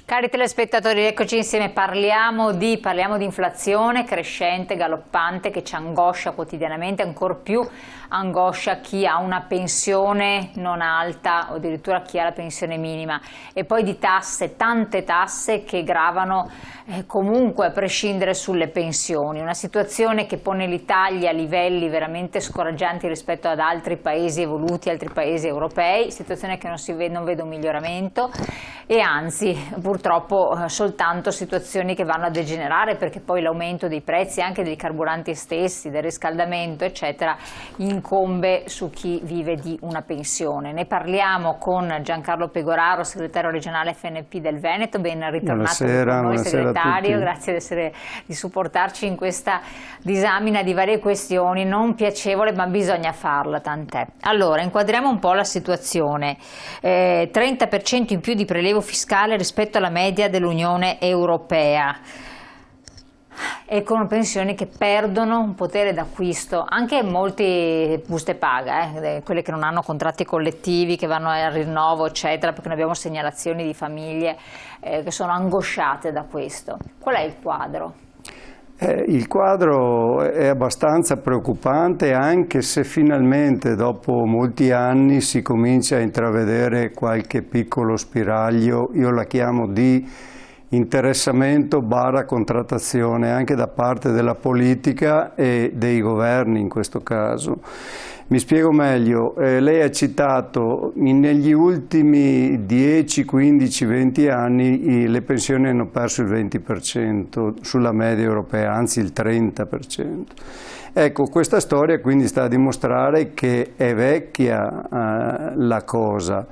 Cari telespettatori, eccoci insieme, parliamo di inflazione crescente, galoppante, che ci angoscia quotidianamente, ancor più angoscia chi ha una pensione non alta o addirittura chi ha la pensione minima, e poi di tasse, tante tasse che gravano comunque a prescindere sulle pensioni, una situazione che pone l'Italia a livelli veramente scoraggianti rispetto ad altri paesi evoluti, altri paesi europei, situazione che non vedo un miglioramento e anzi purtroppo soltanto situazioni che vanno a degenerare, perché poi l'aumento dei prezzi anche dei carburanti stessi, del riscaldamento eccetera incombe su chi vive di una pensione. Ne parliamo con Giancarlo Pegoraro, segretario regionale FNP del Veneto. Ben ritornato con noi, segretario, grazie di supportarci in questa disamina di varie questioni, non piacevole ma bisogna farla, tant'è. Allora, inquadriamo un po' la situazione. 30% in più di prelievo fiscale rispetto alla media dell'Unione Europea, e con pensioni che perdono un potere d'acquisto, anche molti buste paga, quelle che non hanno contratti collettivi, che vanno al rinnovo eccetera, perché noi abbiamo segnalazioni di famiglie che sono angosciate da questo. Qual è il quadro? Il quadro è abbastanza preoccupante, anche se finalmente dopo molti anni si comincia a intravedere qualche piccolo spiraglio, io la chiamo di interessamento / contrattazione anche da parte della politica e dei governi in questo caso. Mi spiego meglio, lei ha citato negli ultimi 10, 15, 20 anni le pensioni hanno perso il 20% sulla media europea, anzi il 30%. Ecco, questa storia quindi sta a dimostrare che è vecchia la cosa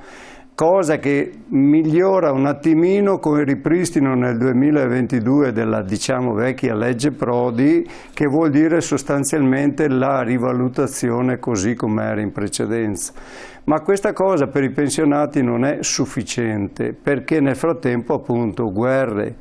che migliora un attimino con il ripristino nel 2022 della, diciamo, vecchia legge Prodi, che vuol dire sostanzialmente la rivalutazione così come era in precedenza. Ma questa cosa per i pensionati non è sufficiente, perché nel frattempo appunto guerre,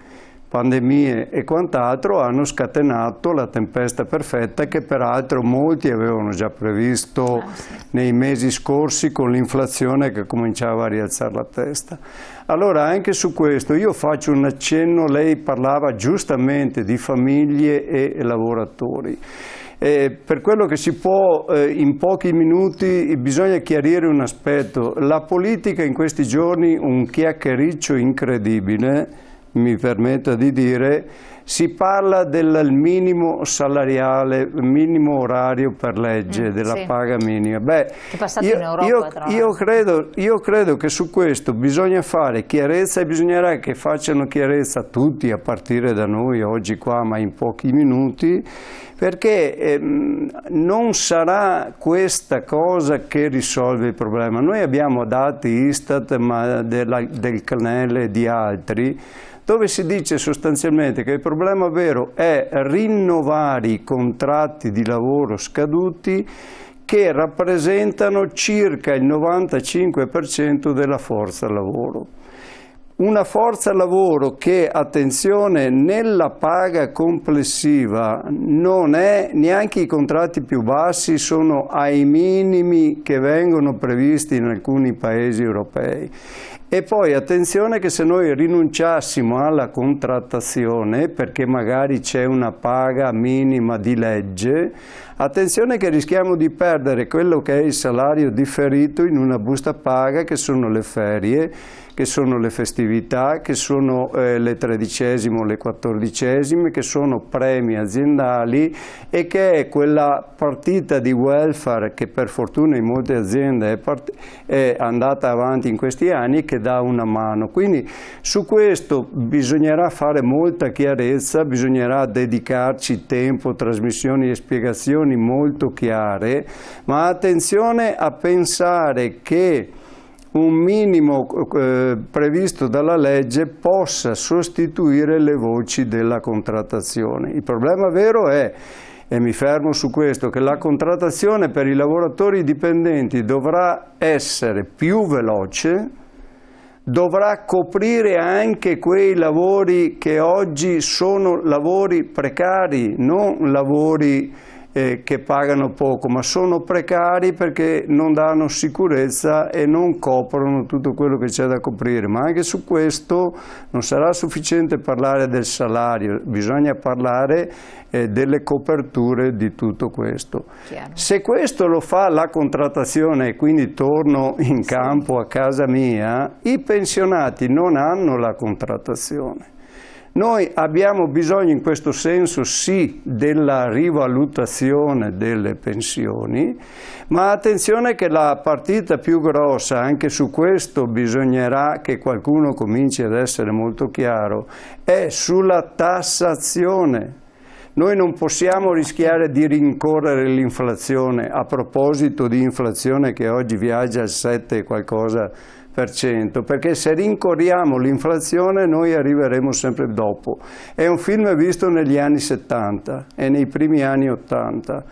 pandemie e quant'altro hanno scatenato la tempesta perfetta che peraltro molti avevano già previsto nei mesi scorsi con l'inflazione che cominciava a rialzare la testa. Allora anche su questo io faccio un accenno, lei parlava giustamente di famiglie e lavoratori. Per quello che si può in pochi minuti bisogna chiarire un aspetto. La politica in questi giorni un chiacchiericcio incredibile, mi permetta di dire, si parla del minimo salariale, minimo orario per legge, della paga minima. Beh, io credo che su questo bisogna fare chiarezza e bisognerà che facciano chiarezza tutti, a partire da noi oggi qua, ma in pochi minuti, perché non sarà questa cosa che risolve il problema. Noi abbiamo dati Istat, ma del CNEL e di altri, dove si dice sostanzialmente che il problema vero è rinnovare i contratti di lavoro scaduti, che rappresentano circa il 95% della forza lavoro. Una forza lavoro che, attenzione, nella paga complessiva non è, neanche i contratti più bassi sono ai minimi che vengono previsti in alcuni paesi europei. E poi attenzione che se noi rinunciassimo alla contrattazione, perché magari c'è una paga minima di legge, attenzione che rischiamo di perdere quello che è il salario differito in una busta paga, che sono le ferie, che sono le festività, che sono le tredicesime o le quattordicesime, che sono premi aziendali e che è quella partita di welfare che per fortuna in molte aziende è andata avanti in questi anni e che dà una mano. Quindi su questo bisognerà fare molta chiarezza, bisognerà dedicarci tempo, trasmissioni e spiegazioni molto chiare, ma attenzione a pensare che un minimo previsto dalla legge possa sostituire le voci della contrattazione. Il problema vero è, e mi fermo su questo, che la contrattazione per i lavoratori dipendenti dovrà essere più veloce, dovrà coprire anche quei lavori che oggi sono lavori precari, non lavori che pagano poco, ma sono precari perché non danno sicurezza e non coprono tutto quello che c'è da coprire. Ma anche su questo non sarà sufficiente parlare del salario, bisogna parlare delle coperture di tutto questo. Chiaro. Se questo lo fa la contrattazione, e quindi torno in campo a casa mia, i pensionati non hanno la contrattazione. Noi abbiamo bisogno in questo senso sì della rivalutazione delle pensioni, ma attenzione che la partita più grossa, anche su questo bisognerà che qualcuno cominci ad essere molto chiaro, è sulla tassazione. Noi non possiamo rischiare di rincorrere l'inflazione, a proposito di inflazione che oggi viaggia al 7 e qualcosa per cento, perché se rincorriamo l'inflazione noi arriveremo sempre dopo. È un film visto negli anni 70 e nei primi anni 80.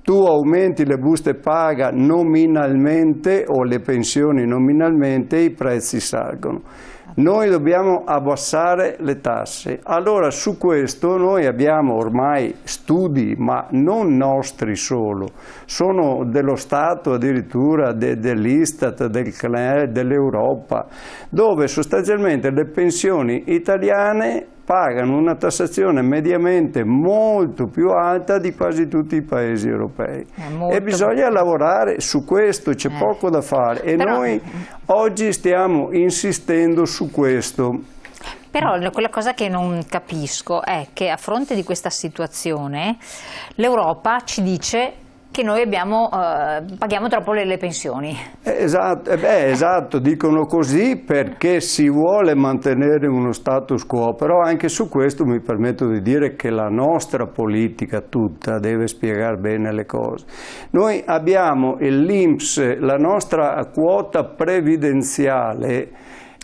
Tu aumenti le buste paga nominalmente o le pensioni nominalmente, i prezzi salgono. Noi dobbiamo abbassare le tasse. Allora su questo noi abbiamo ormai studi, ma non nostri solo, sono dello Stato addirittura, dell'Istat, del CNEL, dell'Europa, dove sostanzialmente le pensioni italiane pagano una tassazione mediamente molto più alta di quasi tutti i paesi europei. E bisogna lavorare su questo, c'è poco da fare e noi oggi stiamo insistendo su questo. Però quella cosa che non capisco è che a fronte di questa situazione l'Europa ci dice che noi paghiamo troppo le pensioni. Esatto, dicono così perché si vuole mantenere uno status quo, però anche su questo mi permetto di dire che la nostra politica tutta deve spiegare bene le cose. Noi abbiamo l'INPS, la nostra quota previdenziale,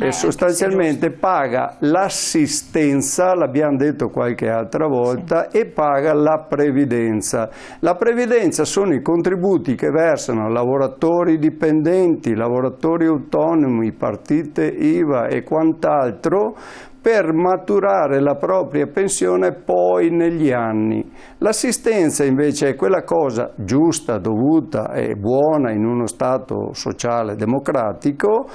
sostanzialmente paga l'assistenza, l'abbiamo detto qualche altra volta, e paga la previdenza. La previdenza sono i contributi che versano lavoratori dipendenti, lavoratori autonomi, partite IVA e quant'altro per maturare la propria pensione poi negli anni. L'assistenza invece è quella cosa giusta, dovuta e buona in uno Stato sociale democratico,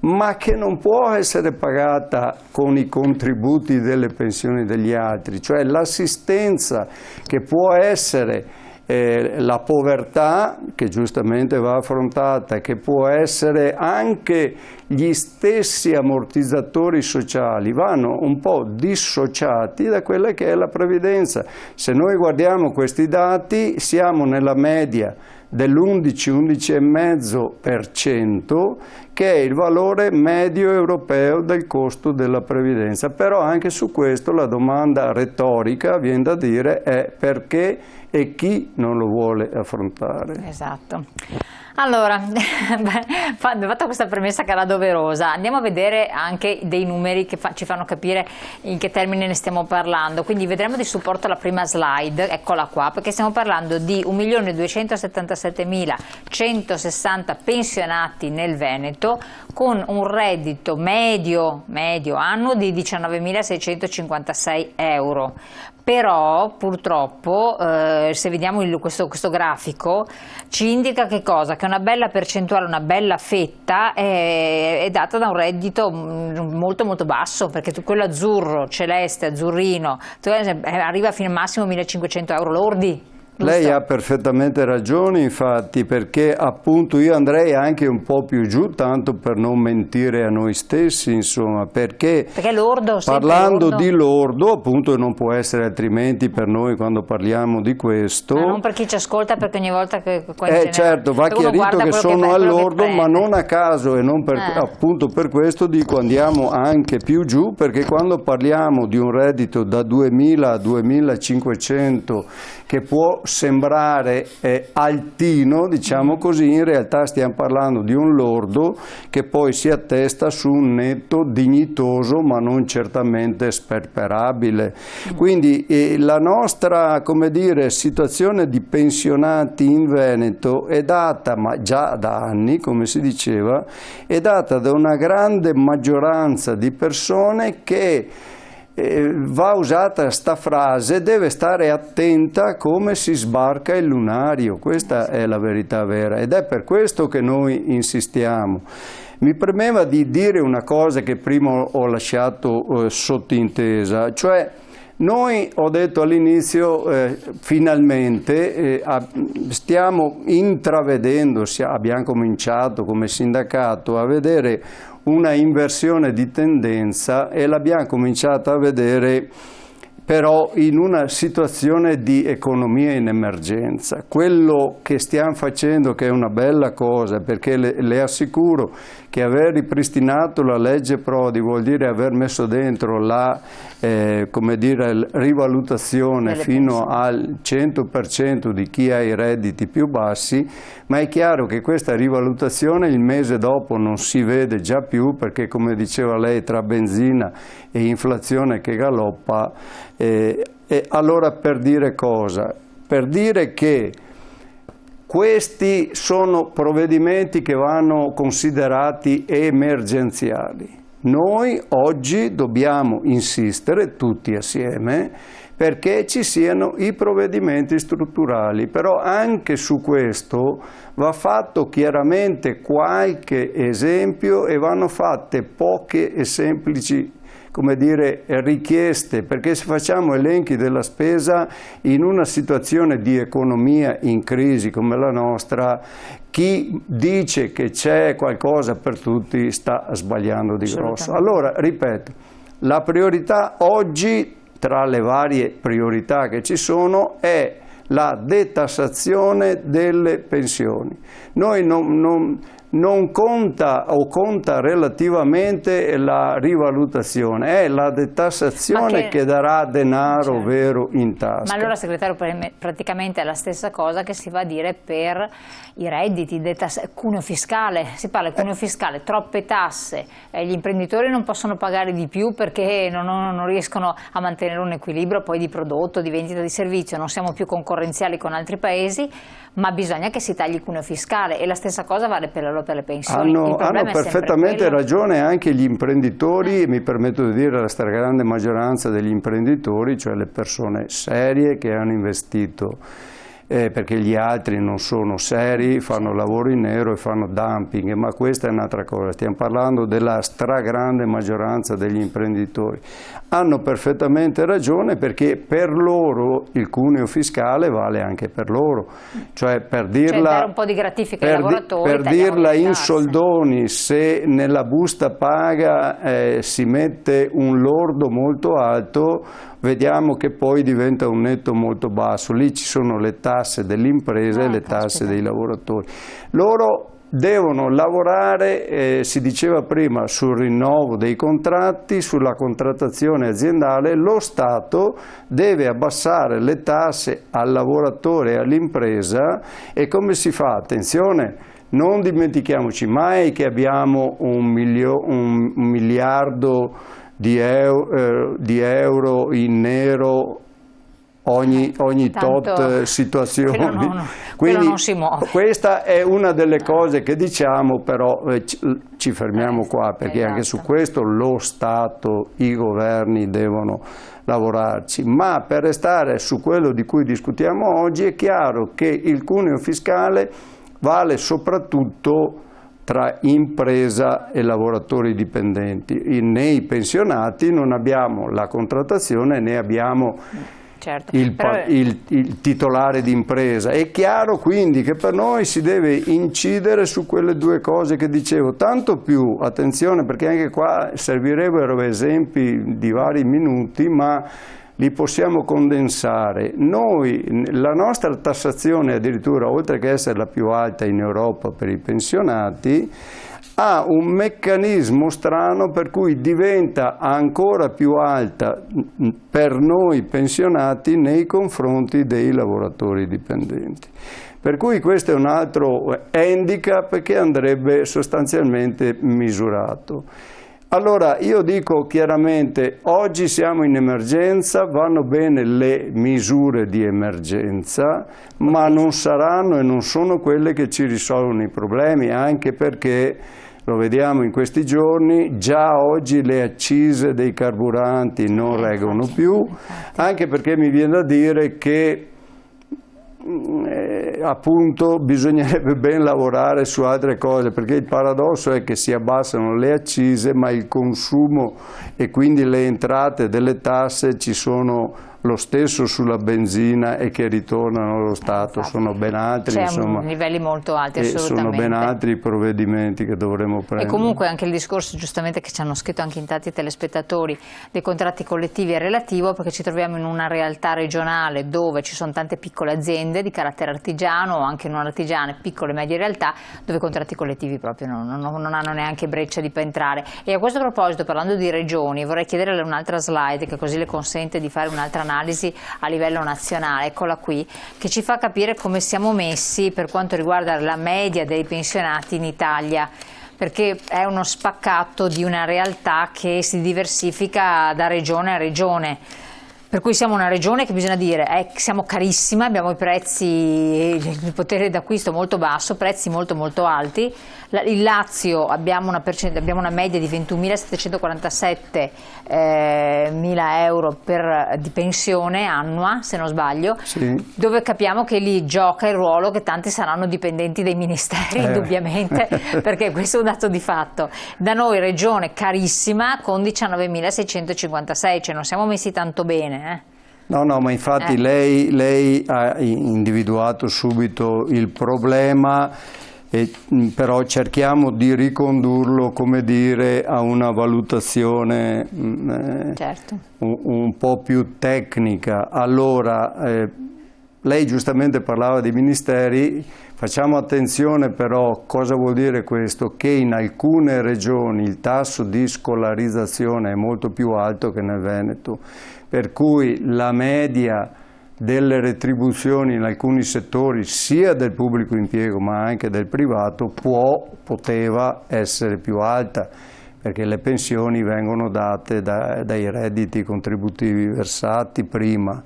ma che non può essere pagata con i contributi delle pensioni degli altri, cioè l'assistenza che può essere la povertà, che giustamente va affrontata, che può essere anche gli stessi ammortizzatori sociali, vanno un po' dissociati da quella che è la previdenza. Se noi guardiamo questi dati siamo nella media dell'11-11,5%, che è il valore medio europeo del costo della previdenza. Però anche su questo la domanda retorica, viene da dire, è perché e chi non lo vuole affrontare. Esatto. Allora, fatta questa premessa che era doverosa, andiamo a vedere anche dei numeri che ci fanno capire in che termini ne stiamo parlando. Quindi vedremo di supporto la prima slide, eccola qua, perché stiamo parlando di 1.277.160 pensionati nel Veneto con un reddito medio annuo di 19.656 euro. Però purtroppo se vediamo questo grafico ci indica che cosa? Che una bella percentuale, una bella fetta è data da un reddito molto molto basso, perché quello azzurro, celeste, azzurrino arriva fino al massimo 1.500 euro lordi. Giusto? Lei ha perfettamente ragione, infatti, perché appunto io andrei anche un po' più giù, tanto per non mentire a noi stessi, insomma, perché lordo, parlando di lordo, appunto non può essere altrimenti per noi quando parliamo di questo. Non per chi ci ascolta, perché ogni volta che certo, va chiarito che sono al lordo, ma non a caso e non per, appunto per questo dico andiamo anche più giù, perché quando parliamo di un reddito da 2.000 a 2.500 che può sembrare altino, diciamo così, in realtà stiamo parlando di un lordo che poi si attesta su un netto dignitoso ma non certamente sperperabile. Quindi la nostra, come dire, situazione di pensionati in Veneto è data, ma già da anni, come si diceva, è data da una grande maggioranza di persone che va usata sta frase, deve stare attenta a come si sbarca il lunario, questa è la verità vera ed è per questo che noi insistiamo. Mi premeva di dire una cosa che prima ho lasciato sottintesa, cioè noi, ho detto all'inizio, finalmente stiamo intravedendo, abbiamo cominciato come sindacato a vedere una inversione di tendenza e l'abbiamo cominciata a vedere però in una situazione di economia in emergenza. Quello che stiamo facendo, che è una bella cosa, perché le assicuro che aver ripristinato la legge Prodi vuol dire aver messo dentro la come dire, rivalutazione fino al 100% di chi ha i redditi più bassi, ma è chiaro che questa rivalutazione il mese dopo non si vede già più, perché come diceva lei, tra benzina e inflazione che galoppa, allora per dire cosa? Per dire che questi sono provvedimenti che vanno considerati emergenziali. Noi oggi dobbiamo insistere tutti assieme perché ci siano i provvedimenti strutturali, però anche su questo va fatto chiaramente qualche esempio e vanno fatte poche e semplici, come dire, richieste, perché se facciamo elenchi della spesa in una situazione di economia in crisi come la nostra, chi dice che c'è qualcosa per tutti sta sbagliando di grosso. Allora, ripeto, la priorità oggi, tra le varie priorità che ci sono, è la detassazione delle pensioni. Noi non conta o conta relativamente la rivalutazione, è la detassazione che darà denaro vero in tasca. Ma allora, segretario, praticamente è la stessa cosa che si va a dire per i redditi, cuneo fiscale, si parla di cuneo fiscale, troppe tasse, gli imprenditori non possono pagare di più perché non riescono a mantenere un equilibrio poi di prodotto, di vendita di servizio, non siamo più concorrenziali con altri paesi, ma bisogna che si tagli il cuneo fiscale e la stessa cosa vale per la lotta alle pensioni. Hanno perfettamente ragione anche gli imprenditori, e mi permetto di dire la stragrande maggioranza degli imprenditori, cioè le persone serie che hanno investito, perché gli altri non sono seri, fanno lavoro in nero e fanno dumping, ma questa è un'altra cosa, stiamo parlando della stragrande maggioranza degli imprenditori. Hanno perfettamente ragione perché per loro il cuneo fiscale vale anche per loro, cioè per dirla, dare un po' di gratifica ai lavoratori, per dirla in soldoni, se nella busta paga si mette un lordo molto alto, vediamo che poi diventa un netto molto basso, lì ci sono le tasse dell'impresa e le tasse dei lavoratori. Loro devono lavorare, si diceva prima, sul rinnovo dei contratti, sulla contrattazione aziendale, lo Stato deve abbassare le tasse al lavoratore e all'impresa e come si fa? Attenzione, non dimentichiamoci mai che abbiamo un miliardo di euro in nero ogni tot situazioni. Quindi non si muove. Questa è una delle cose che diciamo, però ci fermiamo qua perché anche su questo lo Stato, i governi devono lavorarci. Ma per restare su quello di cui discutiamo oggi, è chiaro che il cuneo fiscale vale soprattutto tra impresa e lavoratori dipendenti. Nei pensionati non abbiamo la contrattazione né abbiamo il titolare di impresa. È chiaro quindi che per noi si deve incidere su quelle due cose che dicevo, tanto più, attenzione, perché anche qua servirebbero esempi di vari minuti, ma li possiamo condensare. Noi, la nostra tassazione addirittura, oltre che essere la più alta in Europa per i pensionati, ha un meccanismo strano per cui diventa ancora più alta per noi pensionati nei confronti dei lavoratori dipendenti. Per cui questo è un altro handicap che andrebbe sostanzialmente misurato. Allora io dico chiaramente, oggi siamo in emergenza, vanno bene le misure di emergenza, ma non saranno e non sono quelle che ci risolvono i problemi, anche perché lo vediamo in questi giorni, già oggi le accise dei carburanti non reggono più, anche perché mi viene da dire che appunto bisognerebbe ben lavorare su altre cose, perché il paradosso è che si abbassano le accise ma il consumo e quindi le entrate delle tasse ci sono lo stesso sulla benzina e che ritornano allo Stato, sono ben altri, insomma, livelli molto alti, assolutamente. Sono ben altri i provvedimenti che dovremo prendere. E comunque anche il discorso, giustamente, che ci hanno scritto anche in tanti telespettatori, dei contratti collettivi è relativo, perché ci troviamo in una realtà regionale dove ci sono tante piccole aziende di carattere artigiano o anche non artigiane, piccole e medie realtà, dove i contratti collettivi proprio non hanno neanche breccia di entrare. E a questo proposito, parlando di regioni, vorrei chiederle un'altra slide che così le consente di fare un'altra analisi a livello nazionale, eccola qui, che ci fa capire come siamo messi per quanto riguarda la media dei pensionati in Italia, perché è uno spaccato di una realtà che si diversifica da regione a regione. Per cui siamo una regione che bisogna dire siamo carissima, abbiamo i prezzi, il potere d'acquisto molto basso, prezzi molto molto alti. Il Lazio abbiamo una media di 21.747 mila euro di pensione annua, se non sbaglio, sì. Dove capiamo che lì gioca il ruolo che tanti saranno dipendenti dai ministeri, indubbiamente, perché questo è un dato di fatto. Da noi regione carissima con 19.656, cioè non siamo messi tanto bene. No, ma infatti lei ha individuato subito il problema, però cerchiamo di ricondurlo, come dire, a una valutazione certo. un po' più tecnica. Allora, lei giustamente parlava dei ministeri, facciamo attenzione però, cosa vuol dire questo? Che in alcune regioni il tasso di scolarizzazione è molto più alto che nel Veneto, per cui la media delle retribuzioni in alcuni settori, sia del pubblico impiego ma anche del privato, poteva essere più alta, perché le pensioni vengono date dai redditi contributivi versati prima.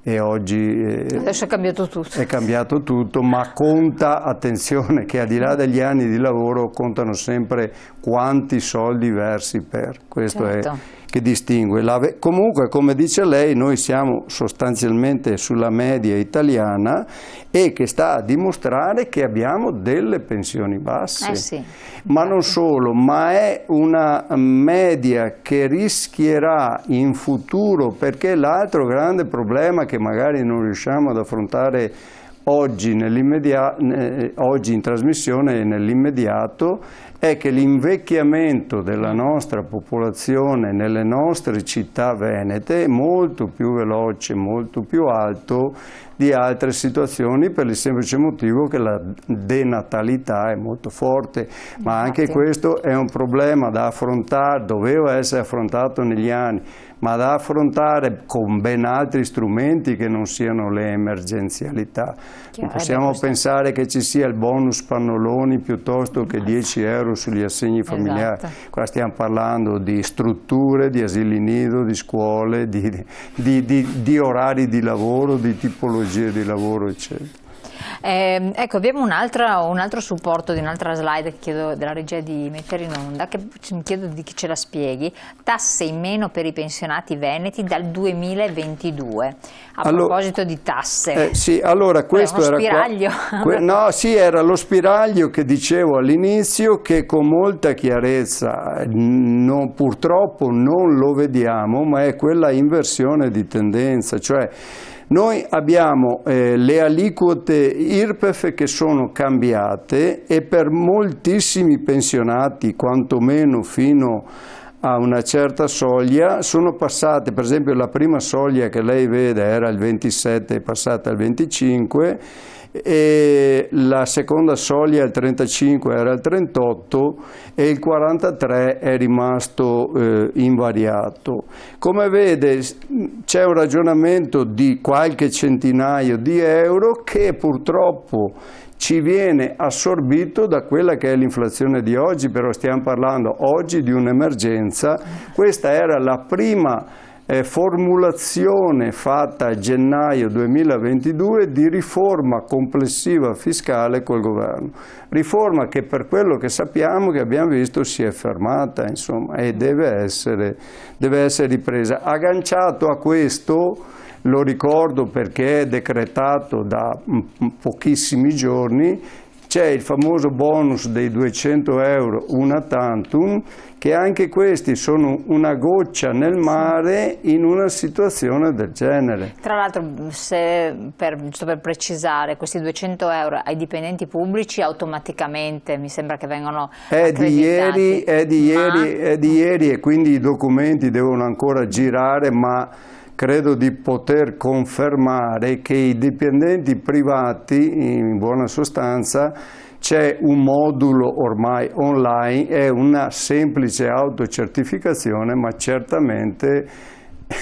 E oggi adesso è cambiato tutto. È cambiato tutto, ma conta, attenzione, che al di là degli anni di lavoro contano sempre quanti soldi versi per. Questo certo. È che distingue. Comunque, come dice lei, noi siamo sostanzialmente sulla media italiana e che sta a dimostrare che abbiamo delle pensioni basse. Sì. Ma non solo, ma è una media che rischierà in futuro, perché l'altro grande problema che magari non riusciamo ad affrontare oggi in trasmissione e nell'immediato è che l'invecchiamento della nostra popolazione nelle nostre città venete è molto più veloce, molto più alto di altre situazioni, per il semplice motivo che la denatalità è molto forte, ma anche questo è un problema da affrontare, doveva essere affrontato negli anni, ma da affrontare con ben altri strumenti che non siano le emergenzialità. Non possiamo pensare che ci sia il bonus pannoloni piuttosto che 10 euro sugli assegni familiari. Esatto. Qua stiamo parlando di strutture, di asili nido, di scuole, di orari di lavoro, di tipologie di lavoro, eccetera. Ecco, abbiamo un altro supporto di un'altra slide che chiedo della regia di mettere in onda, che mi chiedo di chi ce la spieghi. Tasse in meno per i pensionati veneti dal 2022. A proposito di tasse. Sì, allora questo era uno spiraglio. No, sì, era lo spiraglio che dicevo all'inizio, che con molta chiarezza purtroppo non lo vediamo, ma è quella inversione di tendenza, cioè noi abbiamo le aliquote IRPEF che sono cambiate e per moltissimi pensionati, quantomeno fino a una certa soglia, sono passate, per esempio la prima soglia che lei vede era il 27, è passata al 25, e la seconda soglia, il 35, era il 38 e il 43 è rimasto invariato. Come vede c'è un ragionamento di qualche centinaio di euro che purtroppo ci viene assorbito da quella che è l'inflazione di oggi, però stiamo parlando oggi di un'emergenza. Questa era la prima formulazione fatta a gennaio 2022 di riforma complessiva fiscale col governo. Riforma che per quello che sappiamo, che abbiamo visto, si è fermata, insomma, e deve essere ripresa. Agganciato a questo, lo ricordo perché è decretato da pochissimi giorni, c'è il famoso bonus dei 200 euro una tantum, che anche questi sono una goccia nel mare in una situazione del genere. Tra l'altro, giusto per precisare, questi 200 euro ai dipendenti pubblici automaticamente mi sembra che vengano accreditati. È di ieri e quindi i documenti devono ancora girare, ma credo di poter confermare che i dipendenti privati, in buona sostanza, c'è un modulo ormai online, è una semplice autocertificazione, ma certamente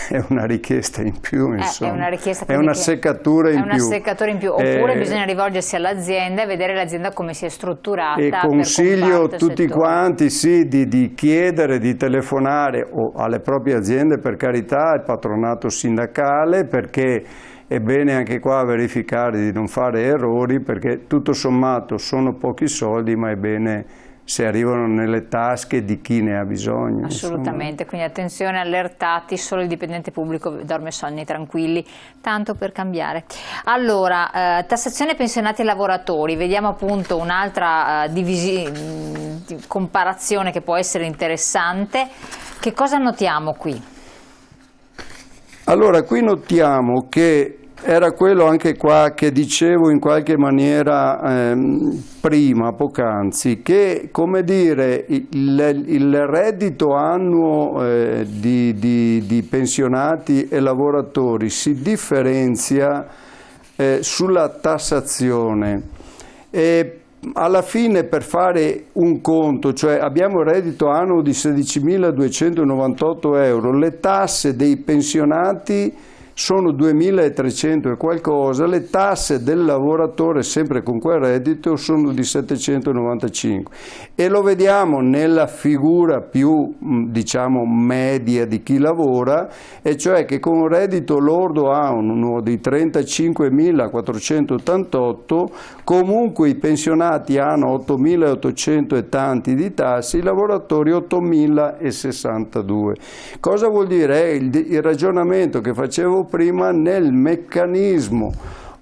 è una richiesta in più, insomma. È una seccatura in più. È una seccatura in più, oppure bisogna rivolgersi all'azienda e vedere l'azienda come si è strutturata. E consiglio tutti quanti di chiedere, di telefonare alle proprie aziende, per carità, al patronato sindacale, perché è bene anche qua verificare di non fare errori, perché tutto sommato sono pochi soldi, ma è bene se arrivano nelle tasche di chi ne ha bisogno. Assolutamente, quindi attenzione, allertati, solo il dipendente pubblico dorme sonni tranquilli, tanto per cambiare. Allora, tassazione pensionati e lavoratori, vediamo appunto un'altra comparazione che può essere interessante. Che cosa notiamo qui? Allora, qui notiamo che era quello anche qua che dicevo in qualche maniera prima, poc'anzi, che, come dire, il reddito annuo di pensionati e lavoratori si differenzia sulla tassazione. Alla fine, per fare un conto, cioè abbiamo il reddito annuo di 16.298 euro, le tasse dei pensionati sono 2.300 e qualcosa, le tasse del lavoratore sempre con quel reddito sono di 795 e lo vediamo nella figura più, diciamo, media di chi lavora, e cioè che con un reddito lordo annuo di 35.488 comunque i pensionati hanno 8.800 e tanti di tasse, i lavoratori 8.062. Cosa vuol dire? È il ragionamento che facevo prima nel meccanismo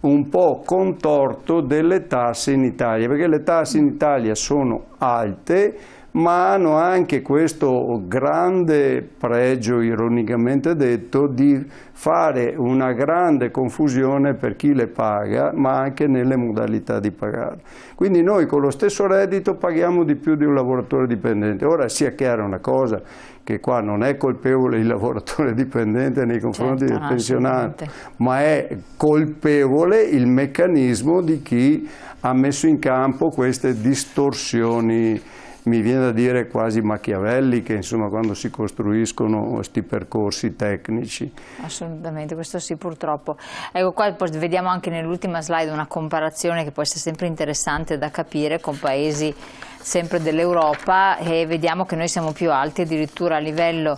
un po' contorto delle tasse in Italia, perché le tasse in Italia sono alte, ma hanno anche questo grande pregio, ironicamente detto, di fare una grande confusione per chi le paga, ma anche nelle modalità di pagare. Quindi noi con lo stesso reddito paghiamo di più di un lavoratore dipendente. Ora sia chiara una cosa, che qua non è colpevole il lavoratore dipendente nei confronti del pensionato, ma è colpevole il meccanismo di chi ha messo in campo queste distorsioni, mi viene da dire quasi machiavelliche, insomma, quando si costruiscono questi percorsi tecnici. Assolutamente, questo sì, purtroppo. Ecco, qua poi vediamo anche nell'ultima slide una comparazione che può essere sempre interessante da capire con paesi sempre dell'Europa, e vediamo che noi siamo più alti addirittura a livello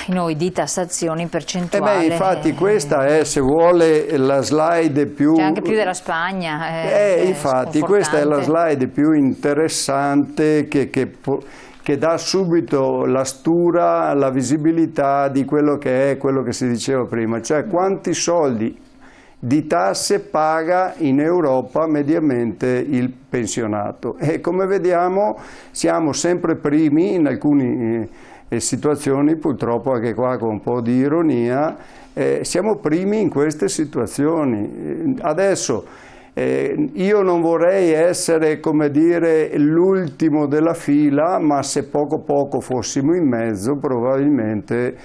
noi di tassazioni percentuali. Infatti questa è, se vuole, la slide più... C'è anche più della Spagna. Infatti questa è la slide più interessante che dà subito la stura, la visibilità di quello che è quello che si diceva prima, cioè quanti soldi di tasse paga in Europa mediamente il pensionato. E come vediamo siamo sempre primi in alcuni situazioni, purtroppo anche qua con un po' di ironia, siamo primi in queste situazioni. Adesso io non vorrei essere, come dire, l'ultimo della fila, ma se poco poco fossimo in mezzo probabilmente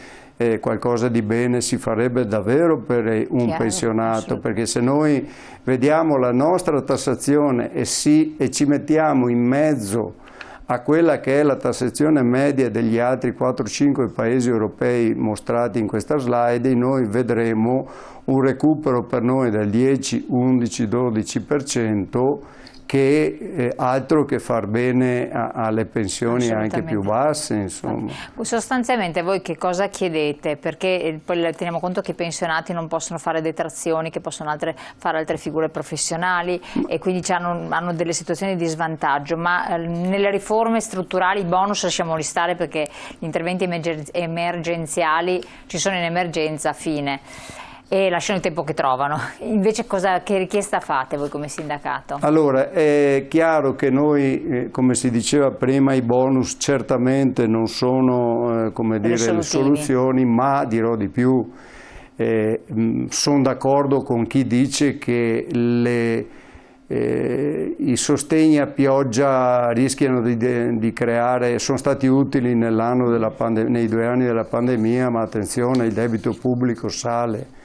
qualcosa di bene si farebbe davvero per un pensionato, perché se noi vediamo la nostra tassazione e ci mettiamo in mezzo a quella che è la tassazione media degli altri 4-5 paesi europei mostrati in questa slide, noi vedremo un recupero per noi del 10, 11, 12%, che altro che far bene alle pensioni anche più basse, insomma. Sostanzialmente voi che cosa chiedete? Perché poi teniamo conto che i pensionati non possono fare detrazioni, che possono fare altre figure professionali e quindi hanno delle situazioni di svantaggio, ma nelle riforme strutturali i bonus lasciamoli stare perché gli interventi emergenziali ci sono in emergenza, fine. E lasciano il tempo che trovano. Invece che richiesta fate voi come sindacato? Allora, è chiaro che noi, come si diceva prima, i bonus certamente non sono come dire, le soluzioni, ma dirò di più, sono d'accordo con chi dice che i sostegni a pioggia rischiano di creare, sono stati utili nei 2 anni della pandemia, ma attenzione, il debito pubblico sale.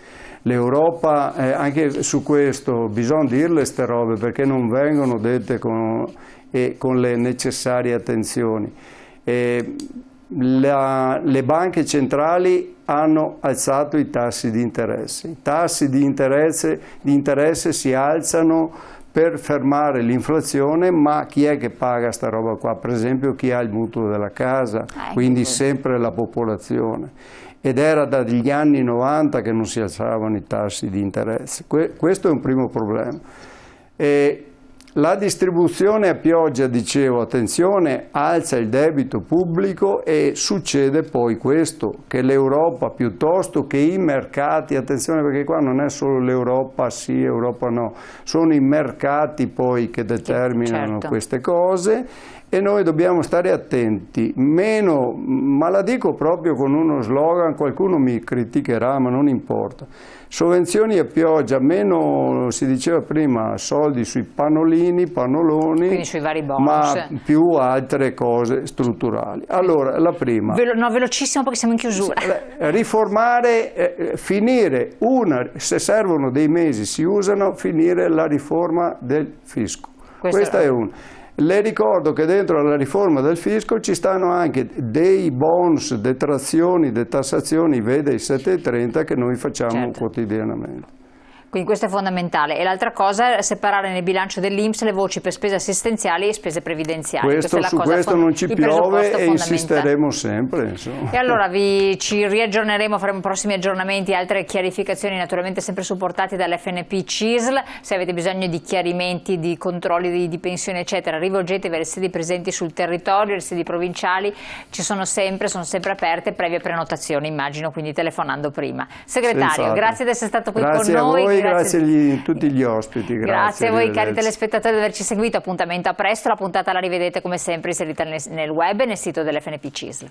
L'Europa, anche su questo bisogna dirle ste robe perché non vengono dette con le necessarie attenzioni. Le banche centrali hanno alzato i tassi di interesse. I tassi di interesse si alzano per fermare l'inflazione, ma chi è che paga sta roba qua? Per esempio chi ha il mutuo della casa, quindi sempre la popolazione. Ed era dagli anni 90 che non si alzavano i tassi di interesse. Questo è un primo problema. La distribuzione a pioggia, dicevo, attenzione, alza il debito pubblico e succede poi questo, che l'Europa piuttosto che i mercati, attenzione perché qua non è solo l'Europa sì, Europa no, sono i mercati poi che determinano queste cose e noi dobbiamo stare attenti, meno, ma la dico proprio con uno slogan, qualcuno mi criticherà ma non importa, sovvenzioni a pioggia, meno si diceva prima soldi sui pannoloni, quindi sui vari bonus, ma più altre cose strutturali. Allora, la prima. No, velocissimo perché siamo in chiusura. Riformare, finire se servono dei mesi si usano, finire la riforma del fisco. Questa è una. Le ricordo che dentro alla riforma del fisco ci stanno anche dei bonus, detrazioni, detassazioni, vede i 7,30 che noi facciamo quotidianamente. Quindi questo è fondamentale. E l'altra cosa è separare nel bilancio dell'INPS le voci per spese assistenziali e spese previdenziali. Su questo non ci piove e insisteremo sempre. Insomma. E allora ci riaggiorneremo, faremo prossimi aggiornamenti, altre chiarificazioni naturalmente sempre supportati dall'FNP CISL. Se avete bisogno di chiarimenti, di controlli di pensioni eccetera, rivolgetevi alle sedi presenti sul territorio, le sedi provinciali sono sempre aperte previa prenotazione, immagino, quindi telefonando prima. Segretario, grazie di essere stato qui con noi. Grazie a tutti gli ospiti. Grazie a voi cari telespettatori di averci seguito, appuntamento a presto, la puntata la rivedete come sempre inserita nel web e nel sito dell'FNP CISL.